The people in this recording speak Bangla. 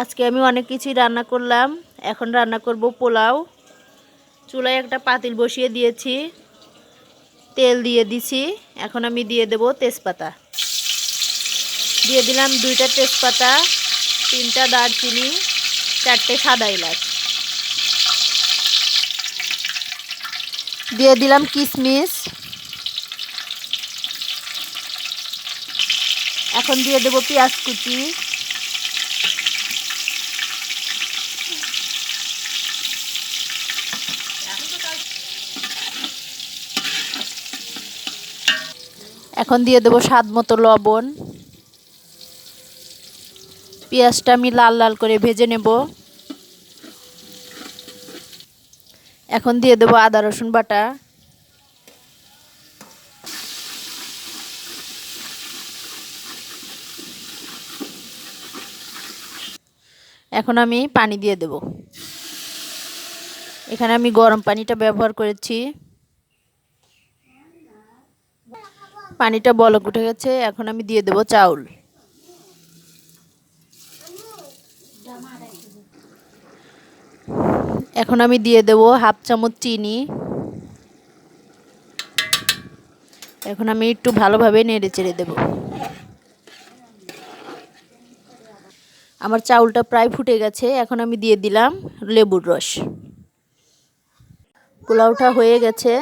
আজকে আমি অনেক কিছুই রান্না করলাম। এখন রান্না করব পোলাও। চুলায় একটা পাতিল বসিয়ে দিয়েছি, তেল দিয়ে দিছি। এখন আমি দিয়ে দেব তেজপাতা। দিয়ে দিলাম 2টা তেজপাতা, 3টা দারচিনি, 4টে সাদা এলাচ। দিয়ে দিলাম কিশমিশ। এখন দিয়ে দেব পেঁয়াজ কুচি। এখন দিয়ে দেব স্বাদ মতো লবণ। পেঁয়াজটা আমি লাল লাল করে ভেজে নেব। এখন দিয়ে দেব আদা রসুন বাটা। এখন আমি পানি দিয়ে দেব। এখানে আমি গরম পানিটা ব্যবহার করেছি। পানিটা বলক উঠে গেছে। এখন আমি দিয়ে দেব চাউল। এখন আমি দিয়ে দেব 1/2 চামচ চিনি। এখন আমি একটু ভালোভাবে নেড়ে চেড়ে দেব। আমার চাউলটা প্রায় ফুটে গেছে। এখন আমি দিয়ে দিলাম লেবুর রস। পোলাওটা হয়ে গেছে।